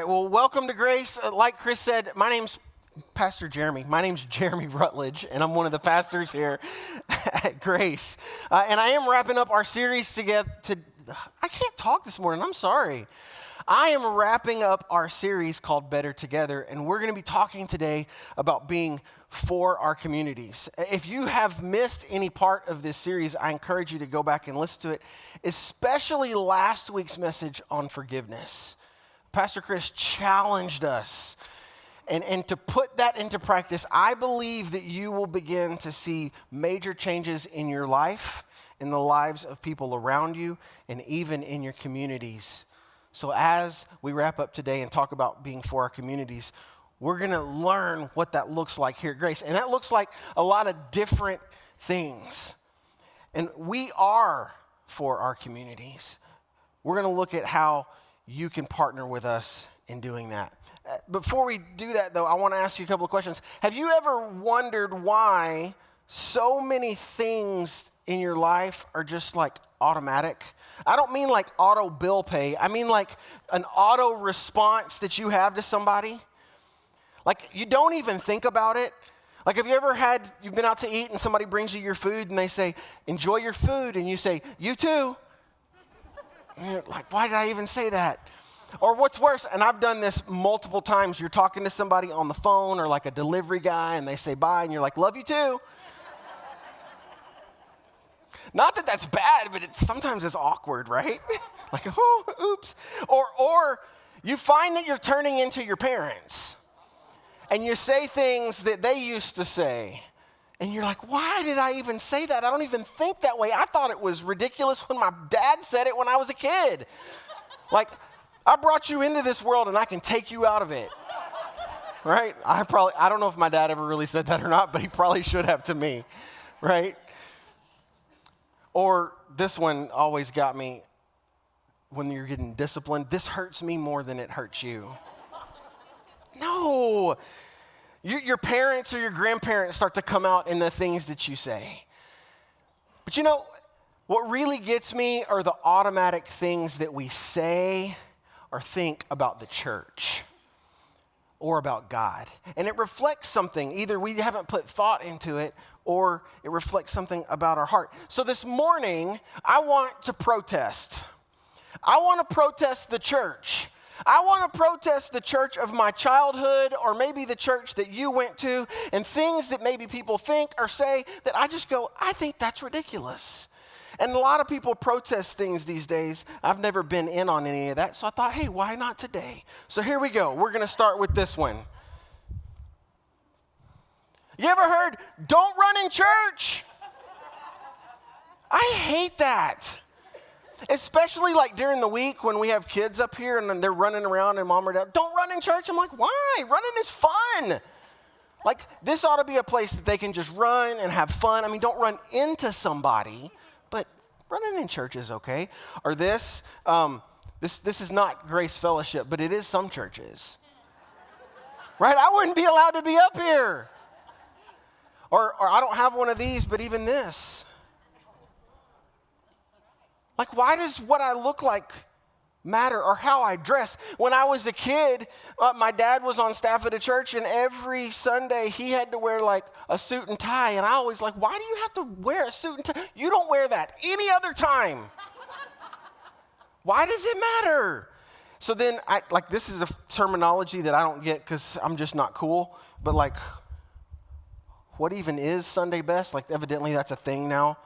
right, well, welcome to Grace. Like Chris said, my name's Pastor Jeremy. My name's Jeremy Rutledge, and I'm one of the pastors here at Grace. And I am wrapping up our series together. I can't talk this morning. I'm sorry. I am wrapping up our series called Better Together, and we're going to be talking today about being for our communities. If you have missed any part of this series, I encourage you to go back and listen to it, especially last week's message on forgiveness. Pastor Chris challenged us, and to put that into practice, I believe that you will begin to see major changes in your life, in the lives of people around you, and even in your communities. So as we wrap up today and talk about being for our communities, we're going to learn what that looks like here at Grace. And that looks like a lot of different things. And we are for our communities. We're going to look at how you can partner with us in doing that. Before we do that, though, I want to ask you a couple of questions. Have you ever wondered why so many things in your life are just like automatic? I don't mean like auto bill pay. I mean like an auto response that you have to somebody. Like you don't even think about it. Like have you ever you've been out to eat and somebody brings you your food and they say, enjoy your food. And you say, you too. And you're like, why did I even say that? Or what's worse, and I've done this multiple times, you're talking to somebody on the phone or like a delivery guy and they say bye and you're like, love you too. Not that that's bad, but sometimes it's awkward, right? Like, oh, oops. Or you find that you're turning into your parents and you say things that they used to say. And you're like, why did I even say that? I don't even think that way. I thought it was ridiculous when my dad said it when I was a kid. Like, I brought you into this world and I can take you out of it. Right? I don't know if my dad ever really said that or not, but he probably should have to me. Right? Or this one always got me when you're getting disciplined. This hurts me more than it hurts you. No. Your parents or your grandparents start to come out in the things that you say. But you know, what really gets me are the automatic things that we say or think about the church or about God. And it reflects something. Either we haven't put thought into it or it reflects something about our heart. So this morning, I want to protest. I want to protest the church. I want to protest the church of my childhood or maybe the church that you went to and things that maybe people think or say that I just go, I think that's ridiculous. And a lot of people protest things these days. I've never been in on any of that, so I thought, hey, why not today? So here we go. We're going to start with this one. You ever heard, don't run in church? I hate that. Especially like during the week when we have kids up here and they're running around and mom or dad, don't run in church. I'm like, why? Running is fun. Like this ought to be a place that they can just run and have fun. I mean, don't run into somebody, but running in church is okay. Or this is not Grace Fellowship, but it is some churches. Right? I wouldn't be allowed to be up here. Or I don't have one of these, but even this. Like, why does what I look like matter or how I dress? When I was a kid, my dad was on staff at a church, and every Sunday he had to wear like a suit and tie. And I always like, why do you have to wear a suit and tie? You don't wear that any other time. Why does it matter? So then, this is a terminology that I don't get because I'm just not cool. But like, what even is Sunday best? Like, evidently that's a thing now.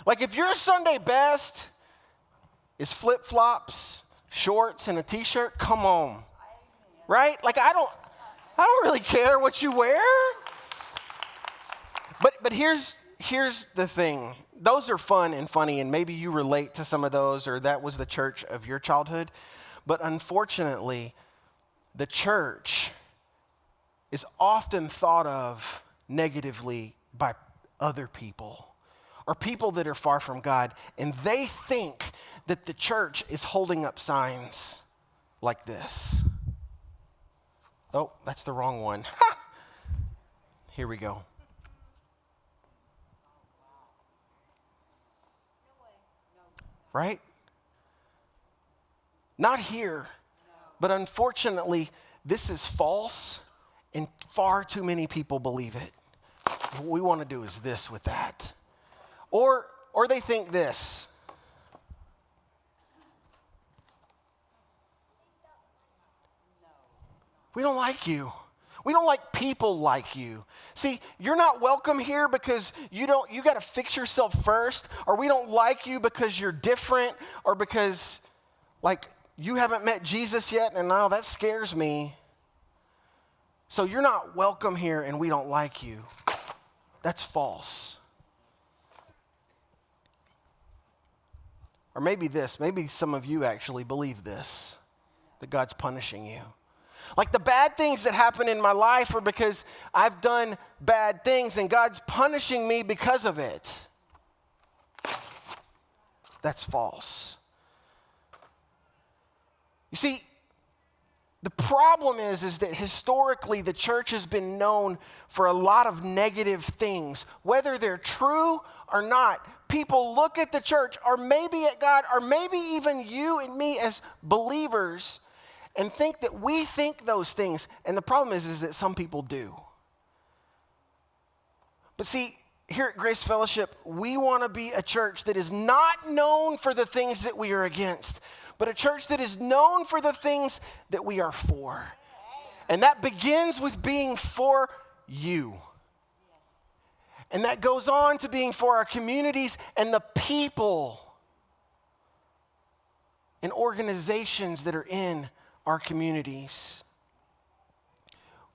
Like if your Sunday best is flip-flops, shorts, and a t-shirt, come on. Right? Like I don't really care what you wear. But here's the thing. Those are fun and funny, and maybe you relate to some of those, or that was the church of your childhood. But unfortunately, the church is often thought of negatively by other people. Or people that are far from God, and they think that the church is holding up signs like this. Oh, that's the wrong one. Here we go. Right? Not here. But unfortunately, this is false, and far too many people believe it. What we want to do is this with that. Or they think this. We don't like you. We don't like people like you. See, you're not welcome here because you got to fix yourself first, or we don't like you because you're different, or because like you haven't met Jesus yet, and now that scares me. So you're not welcome here and we don't like you. That's false. Or maybe some of you actually believe this, that God's punishing you. Like the bad things that happen in my life are because I've done bad things and God's punishing me because of it. That's false. You see, the problem is that historically the church has been known for a lot of negative things, whether they're true or not. People look at the church or maybe at God or maybe even you and me as believers and think that we think those things. And the problem is that some people do. But see, here at Grace Fellowship, we want to be a church that is not known for the things that we are against, but a church that is known for the things that we are for. And that begins with being for you. And that goes on to being for our communities and the people and organizations that are in our communities.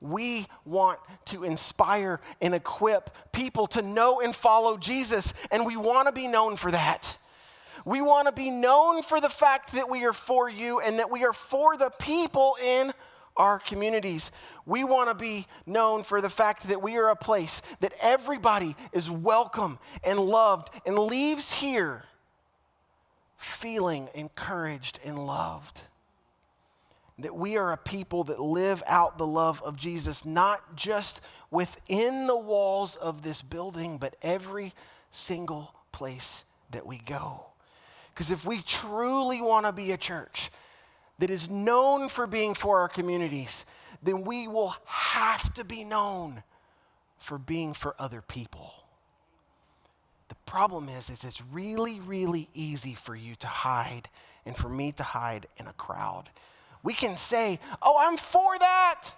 We want to inspire and equip people to know and follow Jesus, and we want to be known for that. We want to be known for the fact that we are for you and that we are for the people in our communities. We want to be known for the fact that we are a place that everybody is welcome and loved and leaves here feeling encouraged and loved. That we are a people that live out the love of Jesus, not just within the walls of this building, but every single place that we go. Because if we truly want to be a church that is known for being for our communities, then we will have to be known for being for other people. The problem is it's really, really easy for you to hide and for me to hide in a crowd. We can say, oh, I'm for that.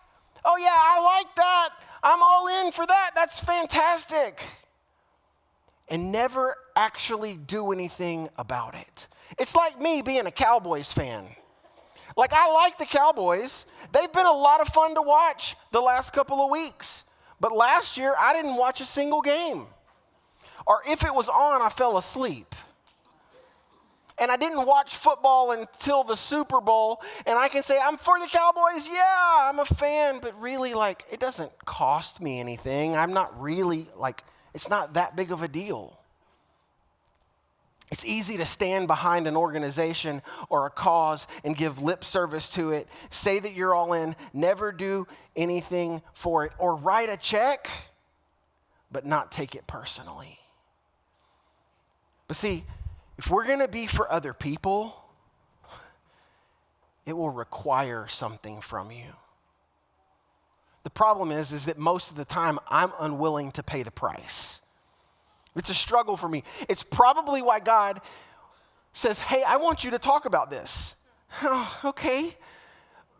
Oh, yeah, I like that. I'm all in for that. That's fantastic. And never actually do anything about it. It's like me being a Cowboys fan. Like, I like the Cowboys. They've been a lot of fun to watch the last couple of weeks. But last year, I didn't watch a single game. Or if it was on, I fell asleep. And I didn't watch football until the Super Bowl. And I can say, I'm for the Cowboys. Yeah, I'm a fan. But really, like, it doesn't cost me anything. I'm not really, like, it's not that big of a deal. It's easy to stand behind an organization or a cause and give lip service to it, say that you're all in, never do anything for it, or write a check, but not take it personally. But see, if we're going to be for other people, it will require something from you. The problem is that most of the time I'm unwilling to pay the price. It's a struggle for me. It's probably why God says, hey, I want you to talk about this. Oh, okay.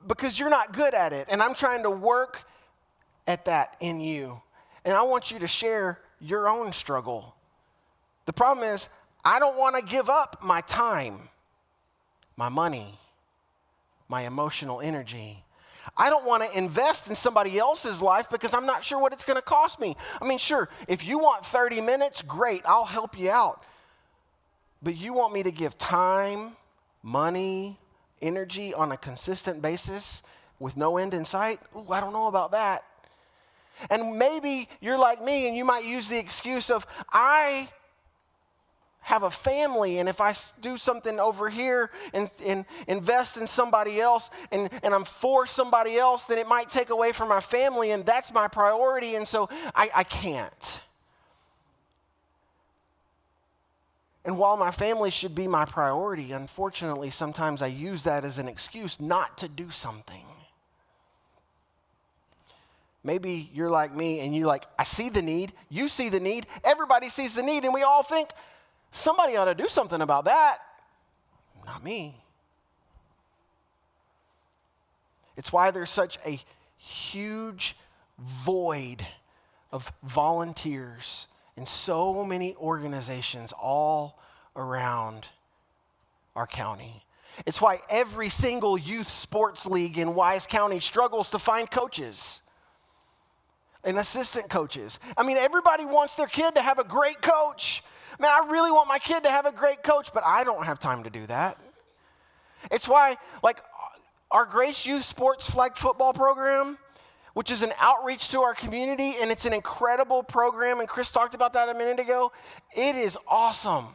Because you're not good at it. And I'm trying to work at that in you. And I want you to share your own struggle. The problem is, I don't want to give up my time, my money, my emotional energy. I don't want to invest in somebody else's life because I'm not sure what it's going to cost me. I mean, sure, if you want 30 minutes, great, I'll help you out. But you want me to give time, money, energy on a consistent basis with no end in sight? Ooh, I don't know about that. And maybe you're like me and you might use the excuse of, I have a family, and if I do something over here and invest in somebody else and I'm for somebody else, then it might take away from my family, and that's my priority, and so I can't. And while my family should be my priority, unfortunately, sometimes I use that as an excuse not to do something. Maybe you're like me and you're like, I see the need, you see the need, everybody sees the need, and we all think somebody ought to do something about that. Not me. It's why there's such a huge void of volunteers in so many organizations all around our county. It's why every single youth sports league in Wise County struggles to find coaches and assistant coaches. I mean, everybody wants their kid to have a great coach. Man, I really want my kid to have a great coach, but I don't have time to do that. It's why, like, our Grace Youth Sports Flag Football program, which is an outreach to our community, and it's an incredible program, and Chris talked about that a minute ago. It is awesome,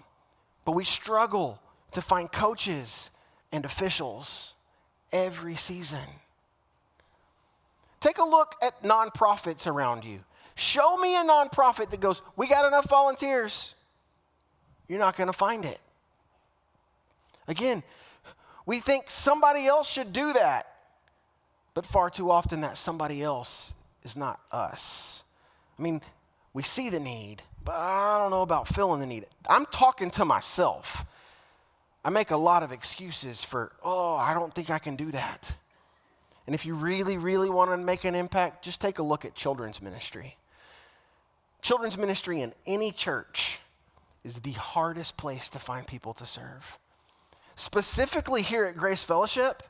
but we struggle to find coaches and officials every season. Take a look at nonprofits around you. Show me a nonprofit that goes, we got enough volunteers. You're not going to find it. Again, we think somebody else should do that, but far too often that somebody else is not us. I mean, we see the need, but I don't know about filling the need. I'm talking to myself. I make a lot of excuses for, I don't think I can do that. And if you really, really want to make an impact, just take a look at children's ministry. Children's ministry in any church is the hardest place to find people to serve. Specifically here at Grace Fellowship,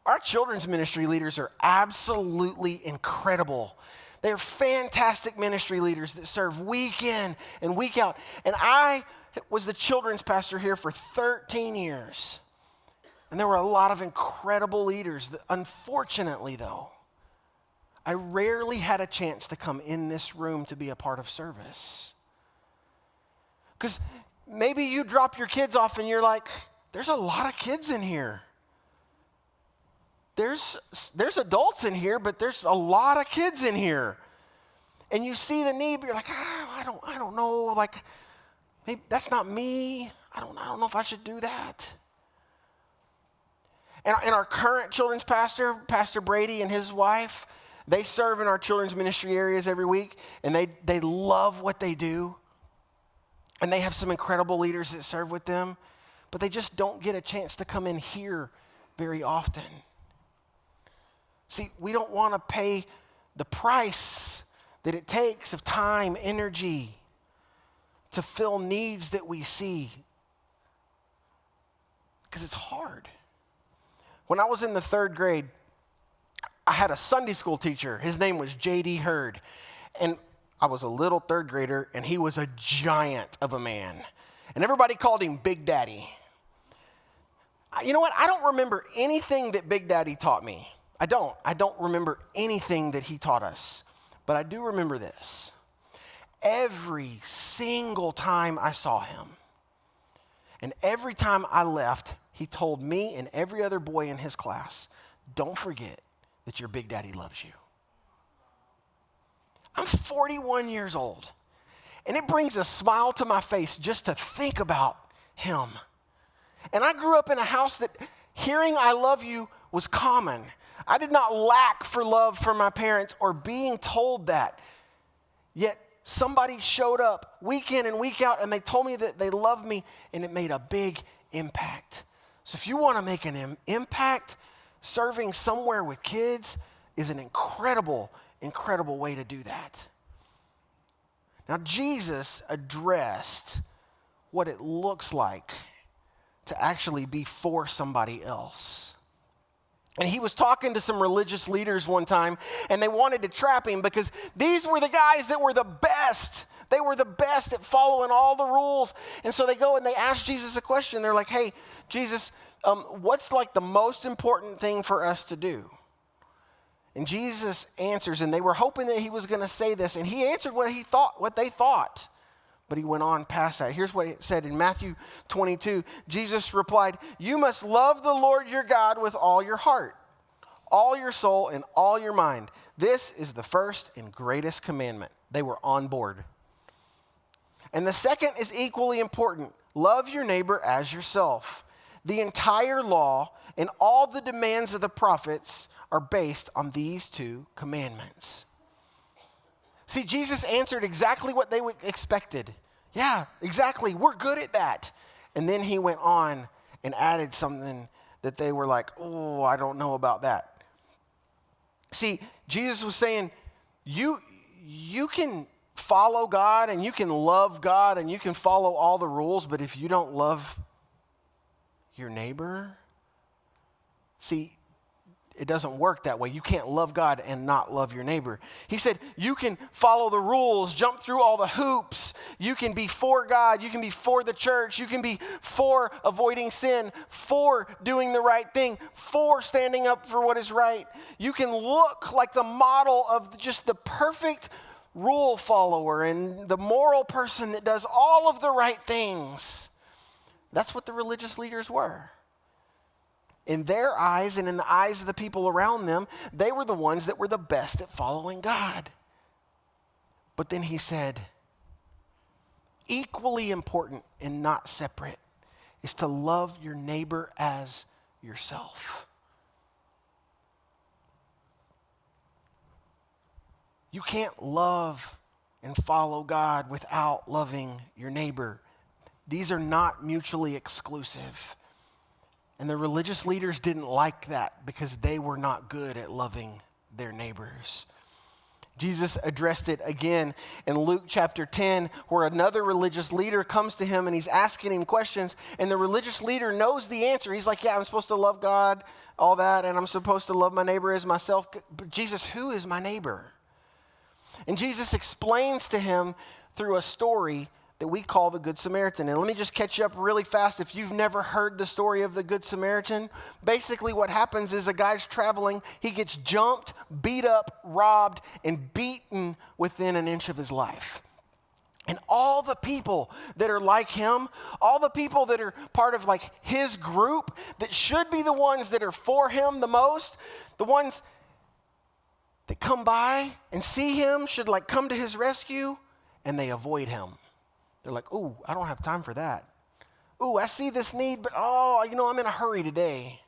our children's ministry leaders are absolutely incredible. They're fantastic ministry leaders that serve week in and week out. And I was the children's pastor here for 13 years. And there were a lot of incredible leaders that, unfortunately, though, I rarely had a chance to come in this room to be a part of service. Because maybe you drop your kids off and you're like, there's a lot of kids in here. There's adults in here, but there's a lot of kids in here. And you see the need, but you're like, I don't know, like, maybe that's not me. I don't know if I should do that. And our current children's pastor, Pastor Brady and his wife, they serve in our children's ministry areas every week, and they love what they do. And they have some incredible leaders that serve with them, but they just don't get a chance to come in here very often. See, we don't want to pay the price that it takes of time, energy, to fill needs that we see, because it's hard. When I was in the 3rd grade, I had a Sunday school teacher. His name was J.D. Hurd. And I was a little 3rd grader, and he was a giant of a man. And everybody called him Big Daddy. You know what? I don't remember anything that Big Daddy taught me. I don't remember anything that he taught us. But I do remember this. Every single time I saw him, and every time I left, he told me and every other boy in his class, don't forget that your Big Daddy loves you. I'm 41 years old, and it brings a smile to my face just to think about him. And I grew up in a house that hearing I love you was common. I did not lack for love from my parents or being told that. Yet somebody showed up week in and week out, and they told me that they loved me, and it made a big impact. So if you want to make an impact, serving somewhere with kids is an incredible way to do that. Now, Jesus addressed what it looks like to actually be for somebody else. And he was talking to some religious leaders one time, and they wanted to trap him because these were the guys that were the best. They were the best at following all the rules. And so they go and they ask Jesus a question. They're like, hey, Jesus, what's like the most important thing for us to do? And Jesus answers, and they were hoping that he was going to say this, and he answered what they thought. But he went on past that. Here's what it said in Matthew 22. Jesus replied, you must love the Lord your God with all your heart, all your soul, and all your mind. This is the first and greatest commandment. They were on board. And the second is equally important. Love your neighbor as yourself. The entire law and all the demands of the prophets are based on these two commandments. See, Jesus answered exactly what they expected. Yeah, exactly. We're good at that. And then he went on and added something that they were like, oh, I don't know about that. See, Jesus was saying, you can follow God and you can love God and you can follow all the rules, but if you don't love your neighbor, see, it doesn't work that way. You can't love God and not love your neighbor. He said, you can follow the rules, jump through all the hoops. You can be for God. You can be for the church. You can be for avoiding sin, for doing the right thing, for standing up for what is right. You can look like the model of just the perfect rule follower and the moral person that does all of the right things. That's what the religious leaders were. In their eyes and in the eyes of the people around them, they were the ones that were the best at following God. But then he said, equally important and not separate is to love your neighbor as yourself. You can't love and follow God without loving your neighbor. These are not mutually exclusive. And the religious leaders didn't like that because they were not good at loving their neighbors. Jesus addressed it again in Luke chapter 10, where another religious leader comes to him and he's asking him questions. And the religious leader knows the answer. He's like, yeah, I'm supposed to love God, all that, and I'm supposed to love my neighbor as myself. But Jesus, who is my neighbor? And Jesus explains to him through a story that we call the Good Samaritan. And let me just catch you up really fast. If you've never heard the story of the Good Samaritan, basically what happens is a guy's traveling, he gets jumped, beat up, robbed, and beaten within an inch of his life. And all the people that are like him, all the people that are part of like his group that should be the ones that are for him the most, the ones that come by and see him should like come to his rescue, and they avoid him. They're like, ooh, I don't have time for that. Ooh, I see this need, but I'm in a hurry today.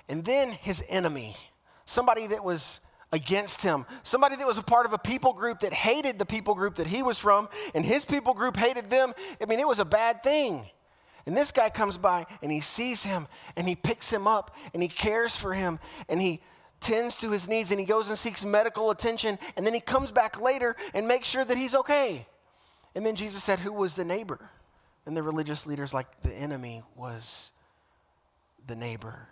And then his enemy, somebody that was against him, somebody that was a part of a people group that hated the people group that he was from, and his people group hated them. I mean, it was a bad thing. And this guy comes by and he sees him and he picks him up and he cares for him and he tends to his needs and he goes and seeks medical attention, and then he comes back later and makes sure that he's okay. And then Jesus said, who was the neighbor? And the religious leaders, like, the enemy was the neighbor.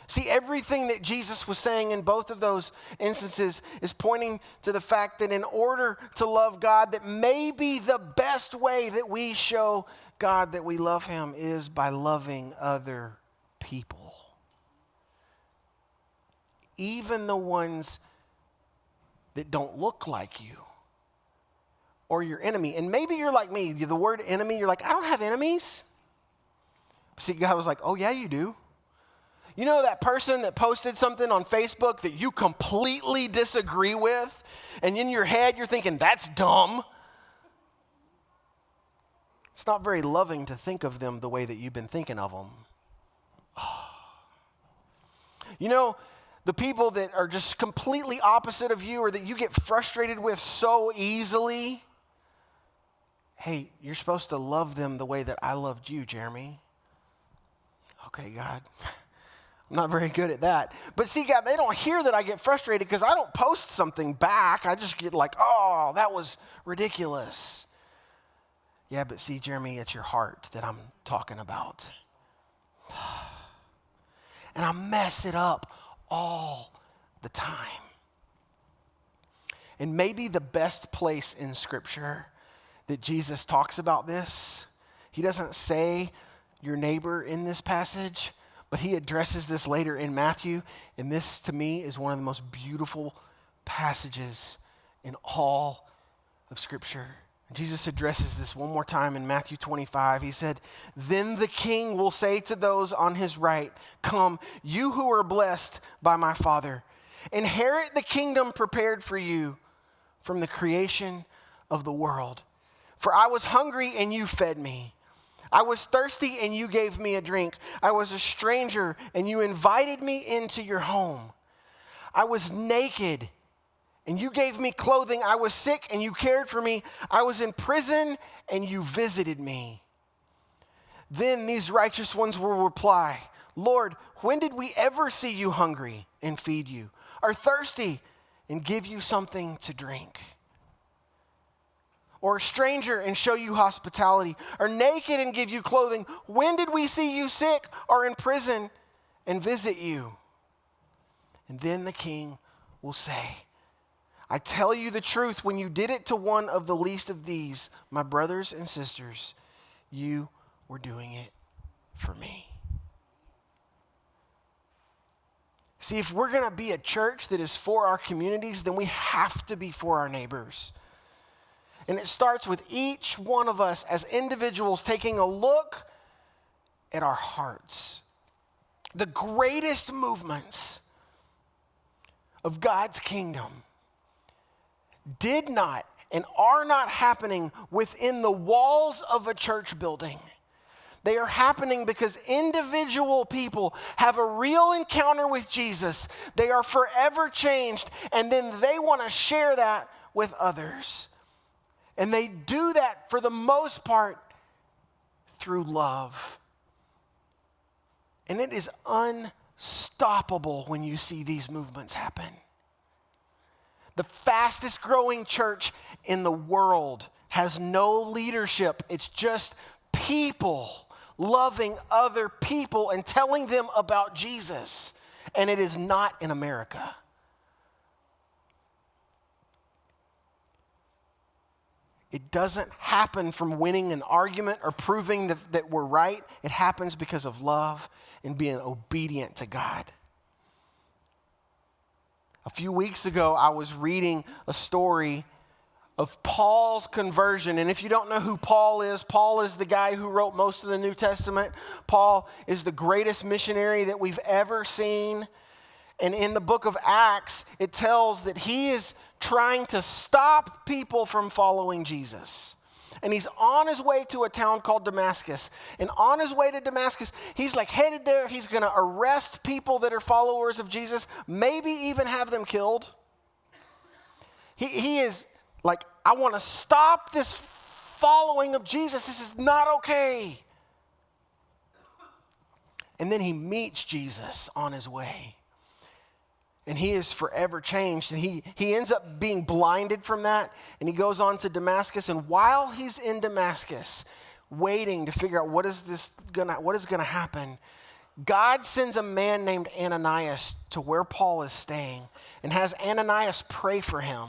See, everything that Jesus was saying in both of those instances is pointing to the fact that in order to love God, that maybe the best way that we show God that we love him is by loving other people. Even the ones that don't look like you. Or your enemy. And maybe you're like me. The word enemy, you're like, I don't have enemies. See, God was like, oh yeah, you do. You know that person that posted something on Facebook that you completely disagree with, and in your head you're thinking, that's dumb. It's not very loving to think of them the way that you've been thinking of them. Oh. You know, the people that are just completely opposite of you or that you get frustrated with so easily, hey, you're supposed to love them the way that I loved you, Jeremy. Okay, God. I'm not very good at that. But see, God, they don't hear that I get frustrated because I don't post something back. I just get like, oh, that was ridiculous. Yeah, but see, Jeremy, it's your heart that I'm talking about. And I mess it up all the time. And maybe the best place in Scripture that Jesus talks about this, he doesn't say your neighbor in this passage, but he addresses this later in Matthew. And this, to me, is one of the most beautiful passages in all of Scripture. Jesus addresses this one more time in Matthew 25. He said, then the king will say to those on his right, come, you who are blessed by my Father, inherit the kingdom prepared for you from the creation of the world. For I was hungry and you fed me. I was thirsty and you gave me a drink. I was a stranger and you invited me into your home. I was naked and you gave me clothing. I was sick and you cared for me. I was in prison and you visited me. Then these righteous ones will reply, Lord, when did we ever see you hungry and feed you, or thirsty and give you something to drink? Or a stranger and show you hospitality, or naked and give you clothing? When did we see you sick or in prison and visit you? And then the king will say, I tell you the truth, when you did it to one of the least of these, my brothers and sisters, you were doing it for me. See, if we're going to be a church that is for our communities, then we have to be for our neighbors. And it starts with each one of us as individuals taking a look at our hearts. The greatest movements of God's kingdom did not and are not happening within the walls of a church building. They are happening because individual people have a real encounter with Jesus. They are forever changed, and then they want to share that with others. And they do that for the most part through love. And it is unstoppable when you see these movements happen. The fastest growing church in the world has no leadership. It's just people loving other people and telling them about Jesus. And it is not in America. It doesn't happen from winning an argument or proving that we're right. It happens because of love and being obedient to God. A few weeks ago, I was reading a story of Paul's conversion. And if you don't know who Paul is the guy who wrote most of the New Testament. Paul is the greatest missionary that we've ever seen. And in the book of Acts, it tells that he is trying to stop people from following Jesus. And he's on his way to a town called Damascus. And on his way to Damascus, he's like headed there. He's going to arrest people that are followers of Jesus, maybe even have them killed. He is like, I want to stop this following of Jesus. This is not okay. And then he meets Jesus on his way. And he is forever changed. And he ends up being blinded from that. And he goes on to Damascus. And while he's in Damascus, waiting to figure out what is going to happen, God sends a man named Ananias to where Paul is staying and has Ananias pray for him.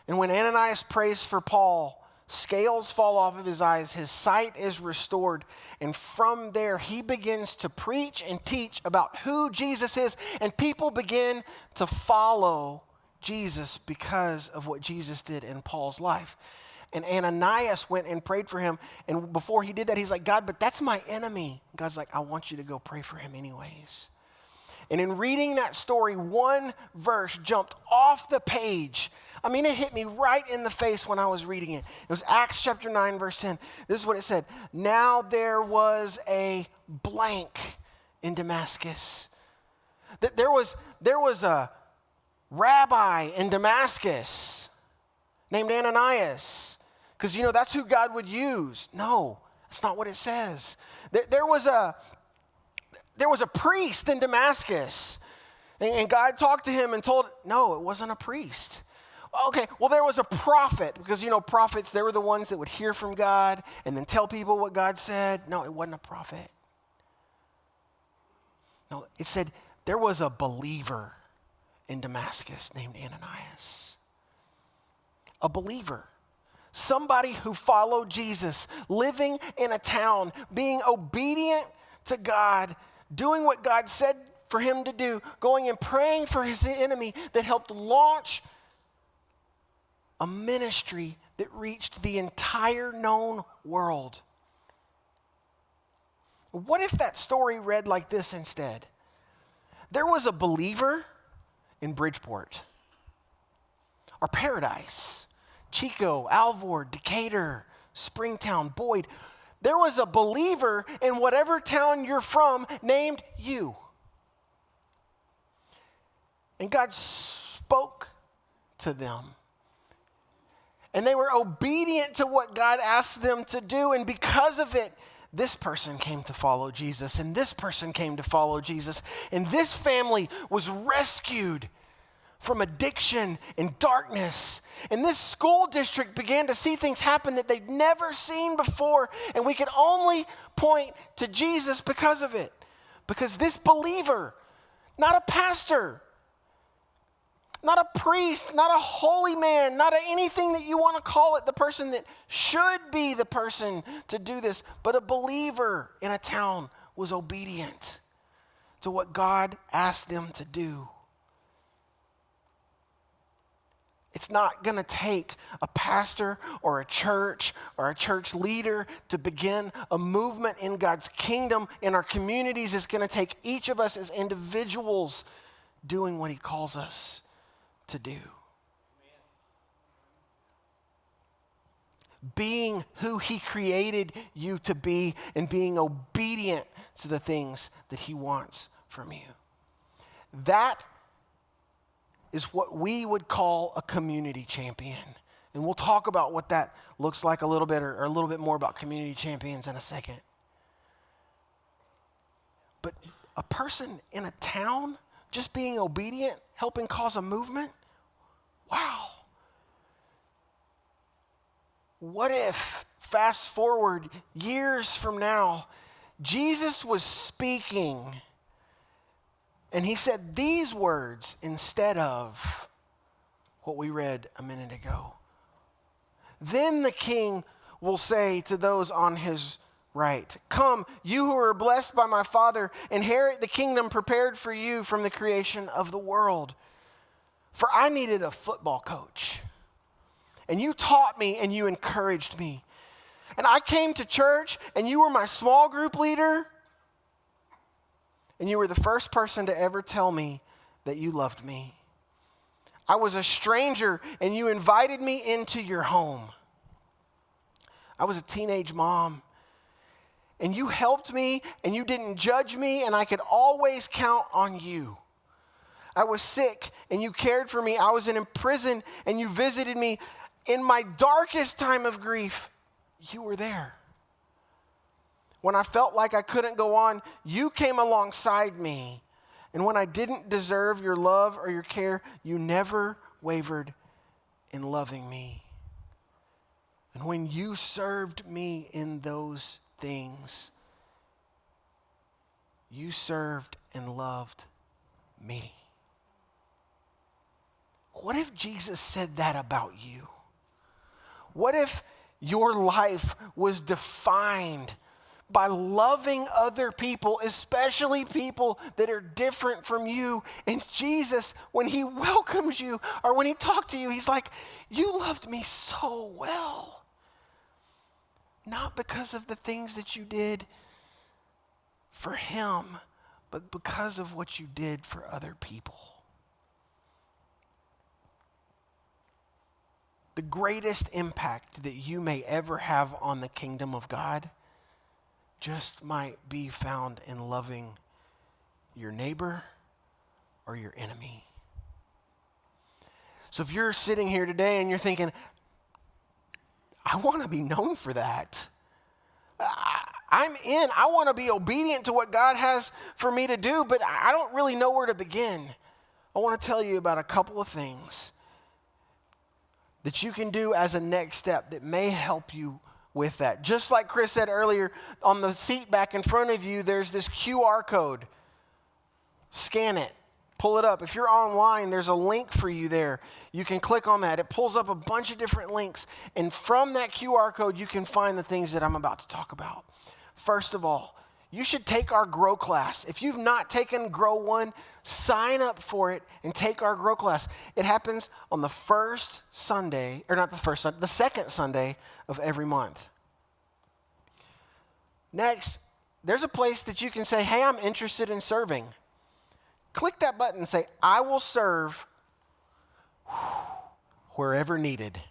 And when Ananias prays for Paul, scales fall off of his eyes, his sight is restored, and from there he begins to preach and teach about who Jesus is, and people begin to follow Jesus because of what Jesus did in Paul's life. And Ananias went and prayed for him, and before he did that, he's like, God, but that's my enemy. God's like, I want you to go pray for him anyways. And in reading that story, one verse jumped off the page. I mean, it hit me right in the face when I was reading it. It was Acts chapter 9, verse 10. This is what it said. Now there was a blank in Damascus. There was a rabbi in Damascus named Ananias. Because, that's who God would use. No, that's not what it says. There was a priest in Damascus. And God talked to him and told, no, it wasn't a priest. Okay, well, there was a prophet, because, prophets, they were the ones that would hear from God and then tell people what God said. No, it wasn't a prophet. No, it said there was a believer in Damascus named Ananias. A believer. Somebody who followed Jesus, living in a town, being obedient to God, doing what God said for him to do, going and praying for his enemy, that helped launch a ministry that reached the entire known world. What if that story read like this instead? There was a believer in Bridgeport or Paradise, Chico, Alvord, Decatur, Springtown, Boyd. There was a believer in whatever town you're from named you. And God spoke to them. And they were obedient to what God asked them to do. And because of it, this person came to follow Jesus. And this person came to follow Jesus. And this family was rescued from addiction and darkness. And this school district began to see things happen that they'd never seen before. And we could only point to Jesus because of it. Because this believer, not a pastor, not a priest, not a holy man, not anything that you want to call it, the person that should be the person to do this, but a believer in a town was obedient to what God asked them to do. It's not going to take a pastor or a church leader to begin a movement in God's kingdom in our communities. It's going to take each of us as individuals doing what he calls us to do. Being who he created you to be and being obedient to the things that he wants from you. That is what we would call a community champion. And we'll talk about what that looks like a little bit, or a little bit more about community champions in a second. But a person in a town just being obedient, helping cause a movement, wow. What if, fast forward years from now, Jesus was speaking and he said these words instead of what we read a minute ago. Then the king will say to those on his right, "Come, you who are blessed by my Father, inherit the kingdom prepared for you from the creation of the world. For I needed a football coach, and you taught me and you encouraged me. And I came to church, and you were my small group leader, and you were the first person to ever tell me that you loved me. I was a stranger, and you invited me into your home. I was a teenage mom, and you helped me, and you didn't judge me, and I could always count on you. I was sick, and you cared for me. I was in prison, and you visited me. In my darkest time of grief, you were there. When I felt like I couldn't go on, you came alongside me. And when I didn't deserve your love or your care, you never wavered in loving me. And when you served me in those things, you served and loved me." What if Jesus said that about you? What if your life was defined by loving other people, especially people that are different from you? And Jesus, when he welcomes you or when he talked to you, he's like, "You loved me so well." Not because of the things that you did for him, but because of what you did for other people. The greatest impact that you may ever have on the kingdom of God just might be found in loving your neighbor or your enemy. So if you're sitting here today and you're thinking, "I want to be known for that. I'm in. I want to be obedient to what God has for me to do, but I don't really know where to begin." I want to tell you about a couple of things that you can do as a next step that may help you with that. Just like Chris said earlier, on the seat back in front of you, there's this QR code. Scan it. Pull it up. If you're online, there's a link for you there. You can click on that. It pulls up a bunch of different links. And from that QR code, you can find the things that I'm about to talk about. First of all, you should take our Grow class. If you've not taken Grow 1, sign up for it and take our Grow class. It happens on the first Sunday, or not the first Sunday, the second Sunday of every month. Next, there's a place that you can say, "Hey, I'm interested in serving." Click that button and say, "I will serve wherever needed."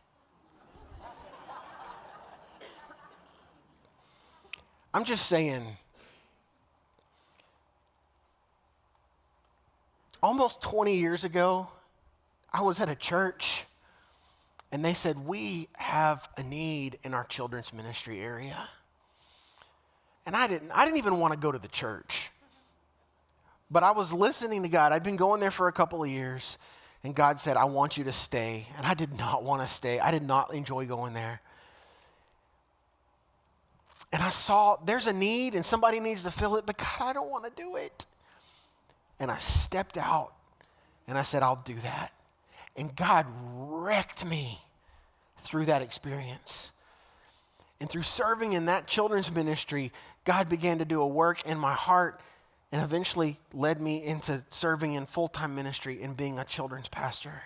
I'm just saying, almost 20 years ago, I was at a church and they said, we have a need in our children's ministry area. And I didn't even want to go to the church. But I was listening to God. I'd been going there for a couple of years. And God said, I want you to stay. And I did not want to stay. I did not enjoy going there. And I saw there's a need and somebody needs to fill it. But God, I don't want to do it. And I stepped out and I said, I'll do that. And God wrecked me through that experience. And through serving in that children's ministry, God began to do a work in my heart and eventually led me into serving in full-time ministry and being a children's pastor.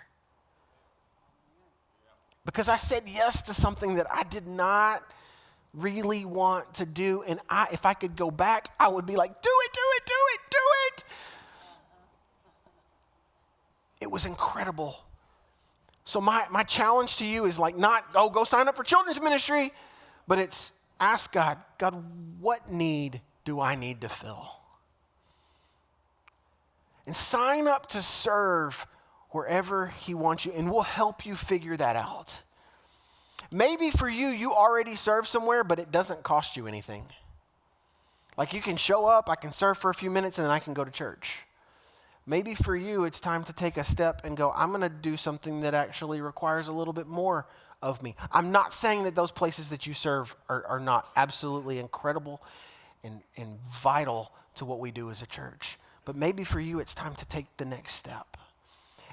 Because I said yes to something that I did not really want to do. And if I could go back, I would be like, do it, do it, do it, do it. It was incredible. So my challenge to you is like not, oh, go sign up for children's ministry, but it's ask God, what need do I need to fill? And sign up to serve wherever he wants you, and we'll help you figure that out. Maybe for you, you already serve somewhere, but it doesn't cost you anything. Like you can show up, I can serve for a few minutes, and then I can go to church. Maybe for you, it's time to take a step and go, I'm going to do something that actually requires a little bit more of me. I'm not saying that those places that you serve are not absolutely incredible and vital to what we do as a church. But maybe for you, it's time to take the next step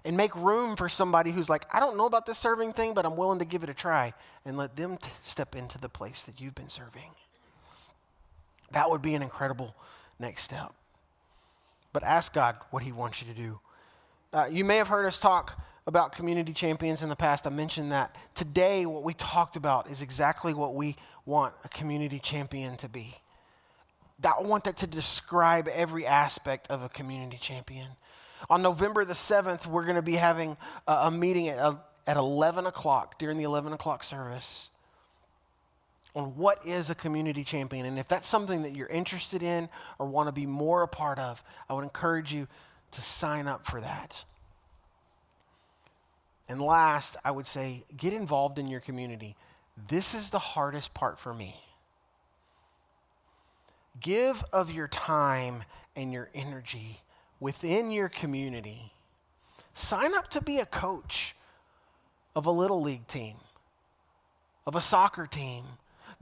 and make room for somebody who's like, I don't know about this serving thing, but I'm willing to give it a try, and let them step into the place that you've been serving. That would be an incredible next step. But ask God what he wants you to do. You may have heard us talk about community champions in the past. I mentioned that. Today, what we talked about is exactly what we want a community champion to be. I want that to describe every aspect of a community champion. On November the 7th, we're going to be having a meeting at 11 o'clock, during the 11 o'clock service, on what is a community champion. And if that's something that you're interested in or want to be more a part of, I would encourage you to sign up for that. And last, I would say, get involved in your community. This is the hardest part for me. Give of your time and your energy within your community. Sign up to be a coach of a little league team, of a soccer team.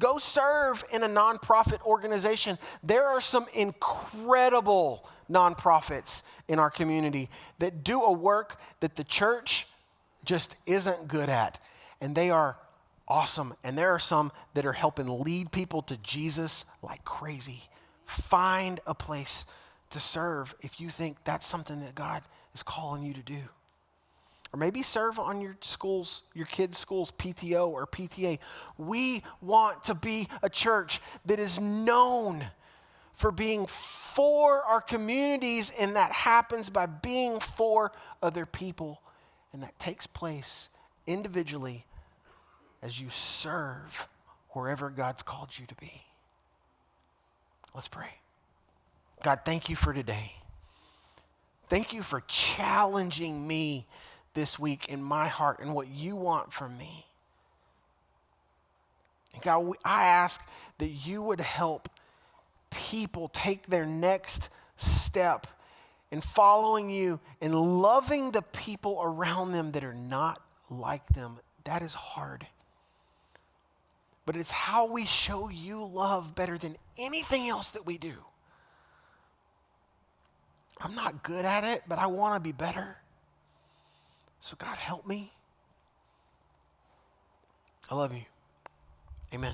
Go serve in a nonprofit organization. There are some incredible nonprofits in our community that do a work that the church just isn't good at. And they are awesome. And there are some that are helping lead people to Jesus like crazy. Find a place to serve if you think that's something that God is calling you to do. Or maybe serve on your kids' school's PTO or PTA. We want to be a church that is known for being for our communities, and that happens by being for other people. And that takes place individually as you serve wherever God's called you to be. Let's pray. God, thank you for today. Thank you for challenging me this week in my heart and what you want from me. And God, I ask that you would help people take their next step in following you and loving the people around them that are not like them. That is hard. But it's how we show you love better than anything else that we do. I'm not good at it, but I want to be better. So God, help me. I love you. Amen.